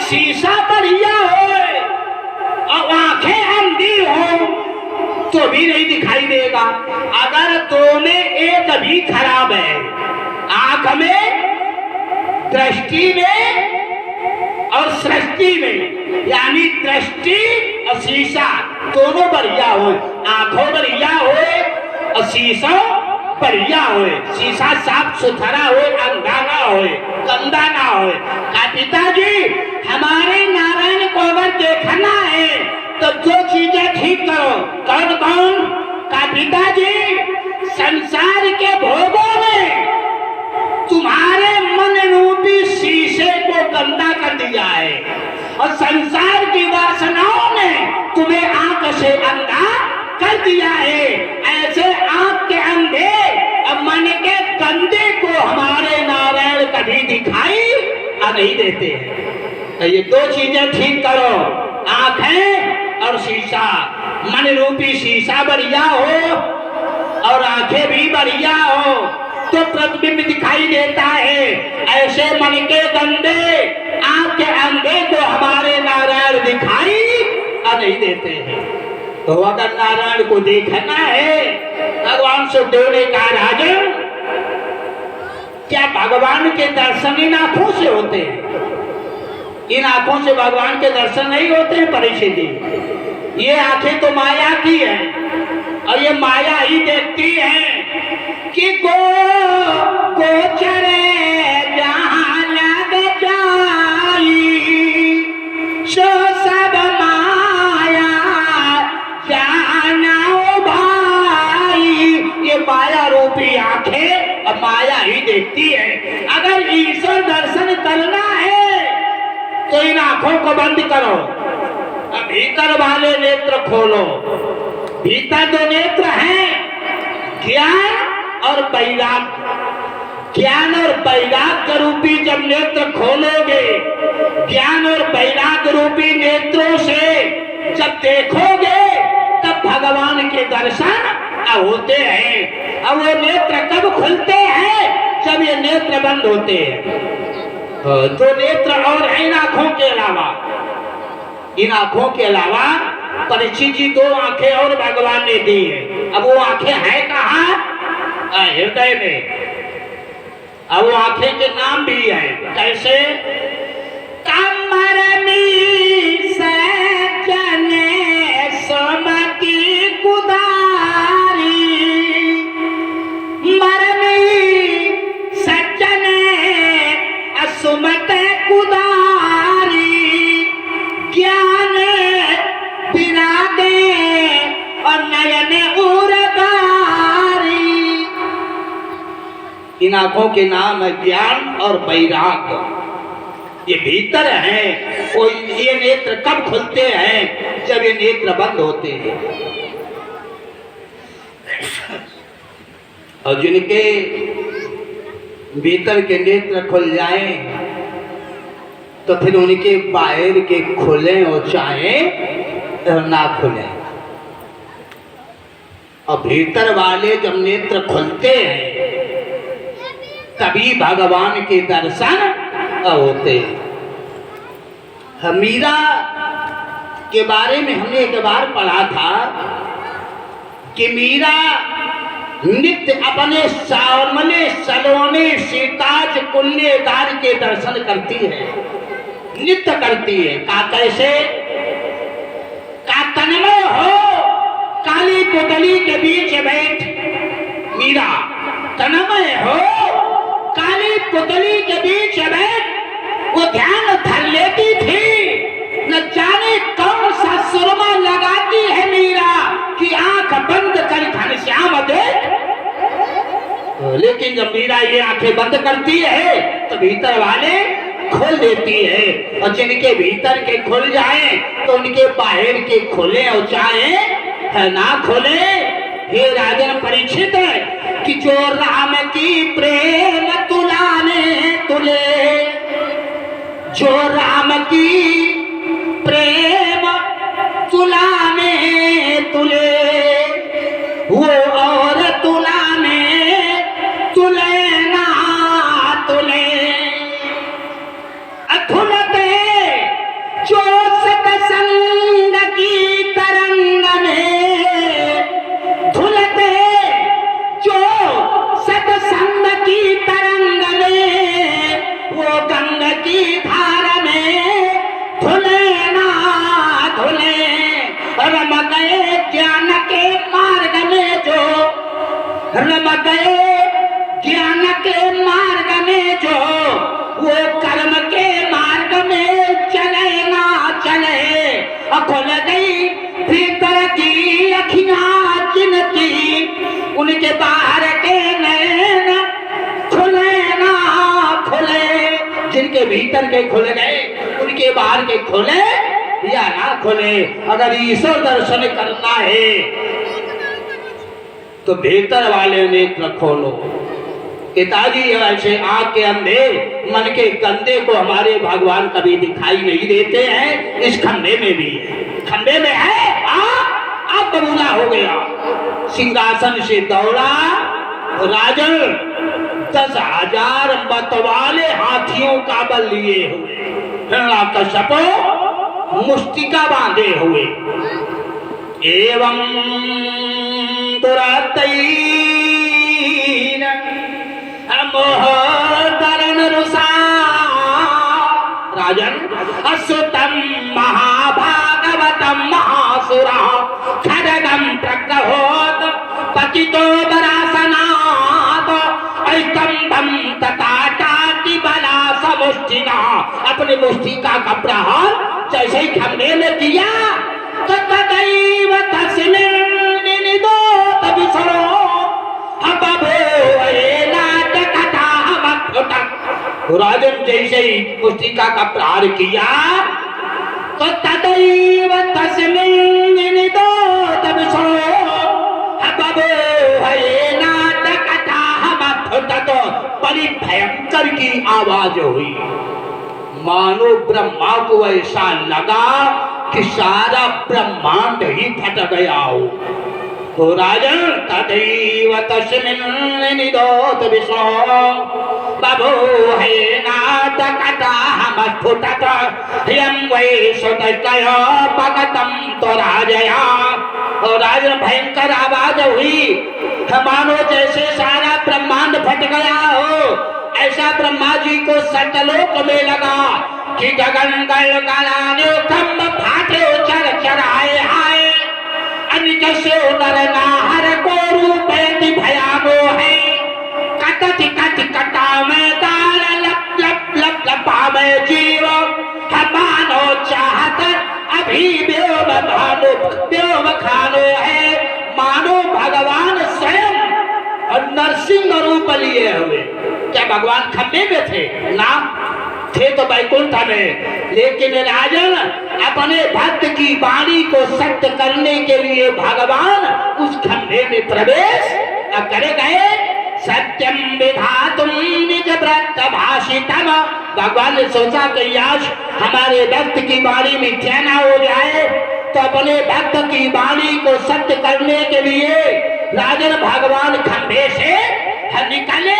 शीशा बढ़िया हो और आंखें अंधी हो तो भी नहीं दिखाई देगा। अगर दो में एक भी खराब है, आंख में, दृष्टि में और सृष्टि में, यानी दृष्टि और शीशा दोनों बढ़िया हो, आंखों बढ़िया हो और शीशा बढ़िया हो, शीशा साफ सुथरा हो, अंधा ना हो, गंदा ना हो। का पिताजी हमारे नारायण को अगर देखना है तो दो चीजें ठीक करो। कौन कौन? का पिताजी संसार के भोगों में तुम्हारे मन रूपी शीशे को गंदा कर दिया है और संसार की वासनाओं ने तुम्हें आंख से अंधा कर दिया है। ऐसे आंख के अंधे और मन के गंदे को हमारे नारायण कभी दिखाई नहीं देते हैं। तो ये दो चीजें ठीक करो, आंखें और शीशा। मन रूपी शीशा बढ़िया हो और आंखें भी बढ़िया हो तो प्रतिबिंब दिखाई देता है। ऐसे मन के गंदे, आंख के अंधे को हमारे नारायण दिखाई नहीं देते हैं। तो अगर नारायण को देखना है, भगवान सुखदेव ने कहा राजन, क्या भगवान के दर्शन इन आंखों से होते हैं? इन आंखों से भगवान के दर्शन नहीं होते हैं परीक्षित जी। ये आंखें तो माया की हैं और ये माया ही देखती है कि गोचर जहां लग जाई सो सब माया जानो भाई। ये माया रूपी आंखें माया ही देखती है। अगर ईश्वर दर्शन करना है तो इन आंखों को बंद करो, भीतर वाले नेत्र खोलो। भीतर जो नेत्र हैं ज्ञान और वैराग्य, ज्ञान और वैराग्य रूपी जब नेत्र खोलोगे, ज्ञान और वैराग्य रूपी नेत्रों से जब देखोगे तब भगवान के दर्शन होते हैं। और वो नेत्र कब खुलते हैं? जब ये नेत्र बंद होते हैं। तो नेत्र और है इन आंखों के अलावा, इन आंखों के अलावा परीक्षित जी दो आंखें और भगवान ने दी है। अब वो आंखें हैं कहाँ? हृदय में। अब वो आंखें के नाम भी है। कैसे? कमर में सजने सोमती कुदारी, मरमी सजने असुमत कुदारी, ज्ञान विरागे और नयन उरगारी। इन आंखों के नाम है ज्ञान और वैराग्य। ये भीतर है। ये नेत्र कब खुलते हैं? जब ये नेत्र बंद होते हैं। और जिनके भीतर के नेत्र खुल जाएं तो फिर उनके बाहर के खुले और चाहे ना खुले। और भीतर वाले जब नेत्र खुलते हैं तभी भगवान के दर्शन होते हैं। मीरा के बारे में हमने एक बार पढ़ा था कि मीरा नित्य अपने सावरमने सलोने सीताज कुल्येदार के दर्शन करती है, नित्य करती है। का कैसे? का तन्मय हो काली पुतली के बीच बैठ मीरा, तन्मय हो काली पुतली के बीच बैठ वो ध्यान धर लेती थी। न जाने कौन सा सुरमा लगाती है मीरा कि आंख बंद कर घनश्याम देख। लेकिन जब मीरा ये आंखें बंद करती है तो भीतर वाले खोल देती है। और जिनके भीतर के खुल जाए तो उनके बाहर के खुले और चाहे ना खुले। हे राजन परीक्षित कि जो राम की प्रेम तुलाने तुले, जो राम की प्रेम तुलाने तुले, वो और तुलाने तुले ना तुले। अथुलते रम गए ज्ञान के मार्ग में जो, वो कर्म के मार्ग में चले ना चले। खुल गई भीतर की अखियां जिनकी, उनके बाहर के नैन खुले ना खुले। जिनके भीतर के खुल गए, उनके बाहर के खुले या ना खुले। अगर ईश्वर दर्शन करना है तो भीतर वाले नेत्र खोलो। पिताजी ऐसे आँख के अंधे मन के गंदे को हमारे भगवान कभी दिखाई नहीं देते हैं। इस खंबे में भी है, खंबे में है। अब बबूला हो गया, सिंहासन से दौड़ा राजन 10,000 मतवाले हाथियों का बल लिए हुए, हिरण्यकश्यप मुष्टिका बांधे हुए। एवं दुरातैन मोहतरन रुषा राजन असुतम महाभागवतम महासुरा खड्गम प्रग्रहोत पतितो वरासनात् ऐस्तंभं तथा टाटि बला समुष्टिना। अपनी मुष्टिका का प्रहार जैसे ही खंबे में किया तो तदैव तस्मिन् निनिदोत विसरो राजन जैसे ही मुष्टिका का प्रहार किया तो तदैव तस्मिन् निनिदोत विसरो बड़ी भयंकर की आवाज हुई। मानो ब्रह्मा को ऐसा लगा कि सारा ब्रह्मांड ही फट गया हो। तो राजन तदैव तस्मिन् निनिदोत विसरो बभूहेनादकटाहमस्फुटत ह्यं वै सुतस्तय पगतं त्वराजया। और राजन भयंकर आवाज हुई, मानो जैसे सारा ब्रह्मांड फट गया हो। ऐसा ब्रह्मा जी को सतलोक में लगा कि गगन गलगलाने खंभ फाटे चर चराए हाय। अनिज से नर नाहर को रूपयति भयानो है। कटति कटि कटा में दाल लप लप लप लपावे जीव। मानो चाहत अभी व्योम भानु व्योम खानो है। मानो भगवान स्वयं और नरसिंह रूप लिए हुए। क्या भगवान खंबे में थे? ना, थे तो वैकुंठ में। लेकिन राजन अपने भक्त की वाणी को सत्य करने के लिए भगवान उस खंबे में प्रवेश करे गए। सत्यम विधातुम निज व्रत भाषितम। भगवान ने सोचा कि आज हमारे भक्त की वाणी मिथ्या ना हो जाए, तो अपने भक्त की वाणी को सत्य करने के लिए राजन भगवान खंबे से निकले।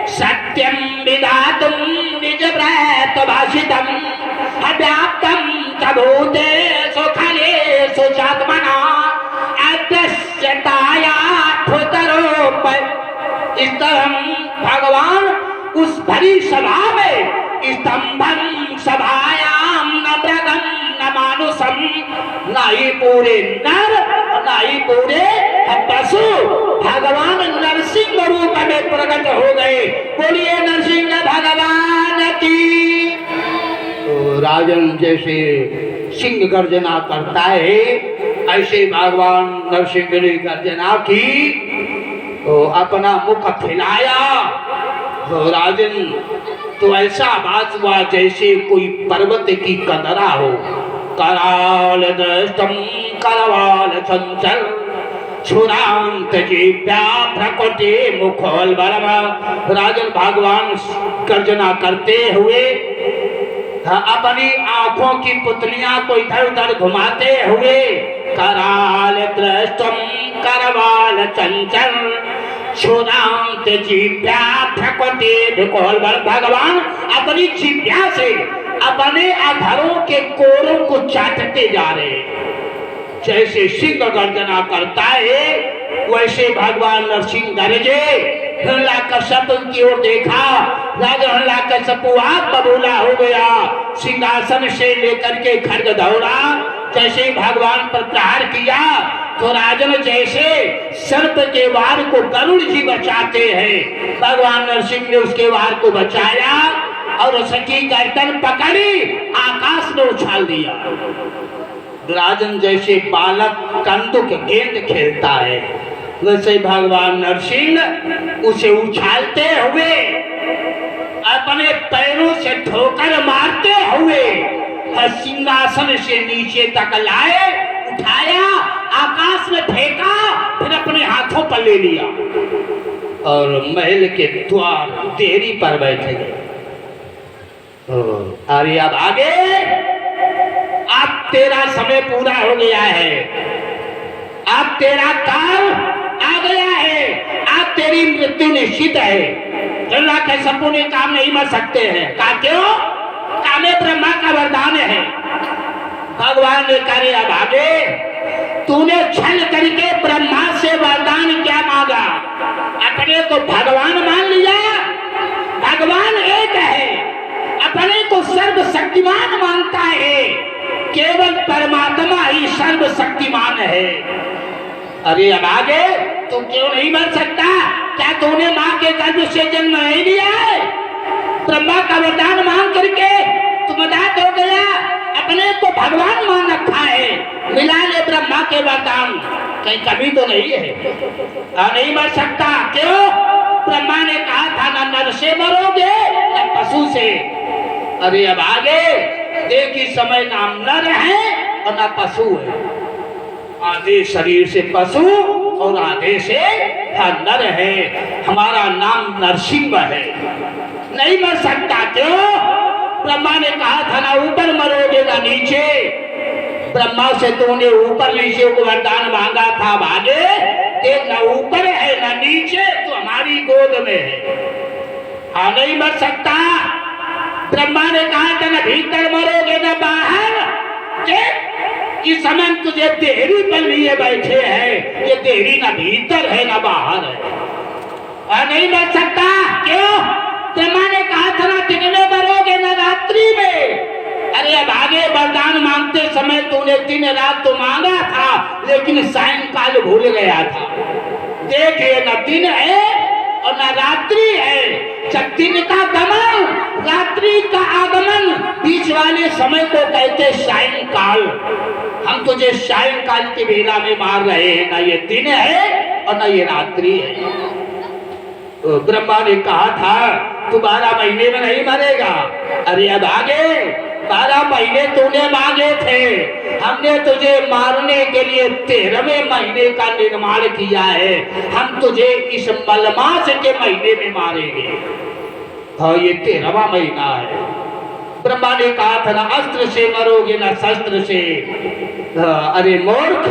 सत्यम विधातुम निज व्रत भाषितम अव्याप्तम च भूतेषु खलेषु चात्मना अदृश्यताया ठुतरोप। इस तरह भगवान उस भरी सभा में स्तंभं सभायाम न मृगम न मानुषम, न ही पूरे नर न ही पूरे पशु भगवान नरसिंह रूप में प्रकट हो गए। बोलिए नरसिंह भगवान की। तो राजन जैसे सिंह गर्जना करता है, ऐसे भगवान नरसिंह ने गर्जना की तो अपना मुख फैलाया। तो राजन तो ऐसा बात हुआ जैसे कोई पर्वत की कंदरा हो। कराल दृष्टम करवाल चंचल छुरांत जीव्या प्रकटे मुखोल्बलम। राजन भगवान गर्जना करते हुए अपनी आंखों की पुतलियां को इधर उधर घुमाते हुए कराल दृष्टम करवाल चंचल छुरांत जीव्या प्रकटे मुखोल्बलम। भगवान अपनी जीव्या से अपने अधरों के कोरों को चाटते जा रहे। जैसे सिंह गर्जना करता है वैसे भगवान नरसिंह गरजे। हिरण्यकश्यप की ओर देखा, राजा हिरण्यकश्यप आप बबूला हो गया। सिंहासन से लेकर के खड्ग दौड़ा, जैसे भगवान पर प्रहार किया तो राजन जैसे सर्प के वार को गरुड़ जी बचाते हैं, भगवान नरसिंह ने उसके वार को बचाया और उसकी गर्दन पकड़ी, आकाश में उछाल दिया। राजन जैसे बालक कंदुक गेंद खेलता है, वैसे भगवान नरसिंह उसे उछालते हुए अपने पैरों से ठोकर मारते हुए सिंहासन से नीचे तक लाए, उठाया, आकाश में फेंका, फिर अपने हाथों पर ले लिया और महल के द्वार देरी पर बैठ गए। अरे अब आगे, अब तेरा समय पूरा हो गया है, अब तेरा काल आ गया है, अब तेरी मृत्यु निश्चित है। अल्लाह के संपूर्ण काम नहीं मर सकते हैं। का क्यों? कामे ब्रह्मा का वरदान है। भगवान ने कहा अब आगे, तूने छल करके ब्रह्मा से वरदान क्या मांगा? अपने को भगवान मान लिया, भगवान एक है, अपने को सर्वशक्तिमान मानता है, केवल परमात्मा ही सर्वशक्तिमान है। अरे अब आगे तू क्यों नहीं मर सकता? क्या तूने माँ के गर्भ से जन्म नहीं लिया है? ब्रह्मा का वरदान मांग करके तू मदात हो गया, अपने को भगवान मान रखा है, मिला ले ब्रह्मा के वरदान, कहीं कमी तो नहीं है? नहीं मर सकता। क्यों? ब्रह्मा ने कहा था ना नर से मरोगे न पशु से। अरे अब आगे देख, इस समय नाम नर है और ना पशु है, आधे शरीर से पशु और आधे से नर है। हमारा नाम नरसिंह है, नहीं मर सकता। क्यों? ब्रह्मा ने कहा था ना ऊपर मरोगे ना नीचे। ब्रह्मा से तूने ऊपर नीचे को वरदान मांगा था, आगे देख ना ऊपर है ना नीचे, तो हमारी गोद में है। हाँ, नहीं मर सकता। ब्रह्मा ने कहा था ना भीतर मरोगे ना बाहर। इस समय तुझे देहरी पर लिए बैठे हैं, ये देहरी ना भीतर है ना बाहर है, नहीं मर सकता। क्यों? ब्रह्मा ने कहा था ना दिन में मरोगे ना रात्रि में। अरे अब आगे वरदान मांगते समय तूने दिन रात तो मांगा था, लेकिन सायंकाल भूल गया था। देखिए ना दिन है और ना रात्रि है। जब दिन का गमन, रात्रि का आगमन, बीच वाले समय को कहते सायंकाल। हम तुझे सायंकाल की बेला में मार रहे हैं, ना ये दिन है और ना ये रात्रि है। तो ब्रह्मा ने कहा था तू 12 महीने में नहीं मरेगा। अरे अब आगे 12 महीने तूने मांगे थे, हमने तुझे मारने के लिए 13वें महीने का निर्माण किया है। हम तुझे इस मलमास के महीने में मारेंगे। हाँ, ये 13वां महीना है। ब्रह्मा ने कहा था ना अस्त्र से मरोगे ना शस्त्र से। अरे मूर्ख,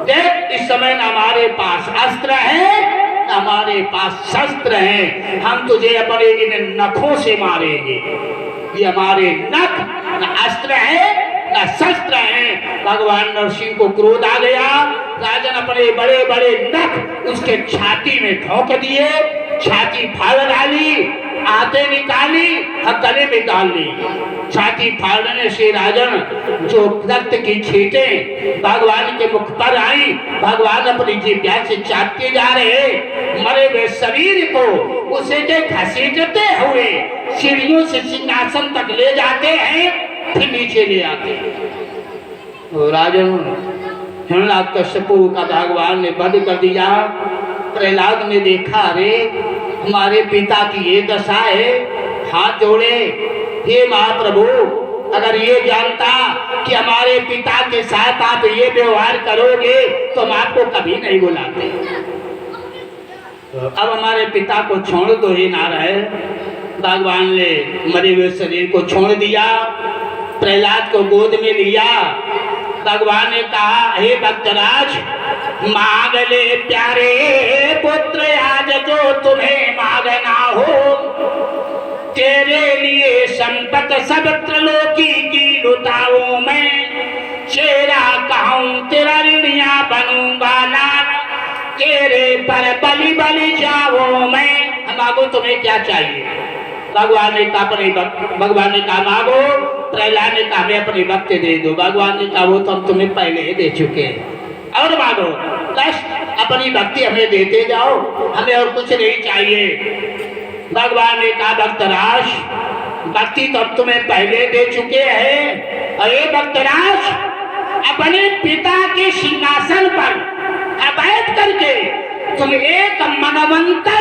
देख इस समय ना हमारे पास अस्त्र है ना हमारे पास शस्त्र है, हम तुझे अपने इन नखों से मारेंगे। ये हमारे नख ना अस्त्र है ना शस्त्र है। भगवान नरसिंह को क्रोध आ गया। राजन अपने बड़े बड़े नख उसके छाती में ठोक दिए, छाती फाड़ डाली, आते निकाली और गले में डाल ली। छाती फाड़ने से राजन जो रक्त की छींटें भगवान के मुख पर आई, भगवान अपनी जिह्वा से चाटते जा रहे। मरे हुए शरीर को उसे के घसीटते हुए सीढ़ियों से सिंहासन तक ले जाते हैं, फिर नीचे ले आते हैं। राजन हिरण्याकश्यपु का भगवान ने वध कर दिया। प्रहलाद ने देखा, अरे हमारे पिता की ये दशा है। हाथ जोड़े, हे महाप्रभु, अगर ये जानता कि हमारे पिता के साथ आप ये व्यवहार करोगे तो हम आपको कभी नहीं बुलाते। अब हमारे पिता को छोड़ दो ही ना रहे। भगवान ने मरे हुए शरीर को छोड़ दिया, प्रहलाद को गोद में लिया। भगवान ने कहा, हे भक्तराज, मांग ले प्यारे पुत्र आज जो तुम्हें मांगना हो। तेरे लिए संपत सब त्रिलोकी की लुटाऊं मैं, चेहरा कहूं तेरा ऋणिया बनूंगा लाल, तेरे पर बलि बलि जाऊं मैं। मांगो तुम्हें क्या चाहिए? भगवान ने कहा मांगो। प्रहलाद ने कहा हमें अपनी भक्ति दे दो। भगवान ने कहा वो तो हम तुम्हें पहले ही दे चुके हैं। और मानो बस अपनी भक्ति हमें देते जाओ, हमें और कुछ नहीं चाहिए। भगवान ने कहा भक्तराज भक्ति तो अब तुम्हें पहले दे चुके हैं, और ये भक्तराज अपने पिता के सिंहासन पर बैठ करके तुम एक मनवंतर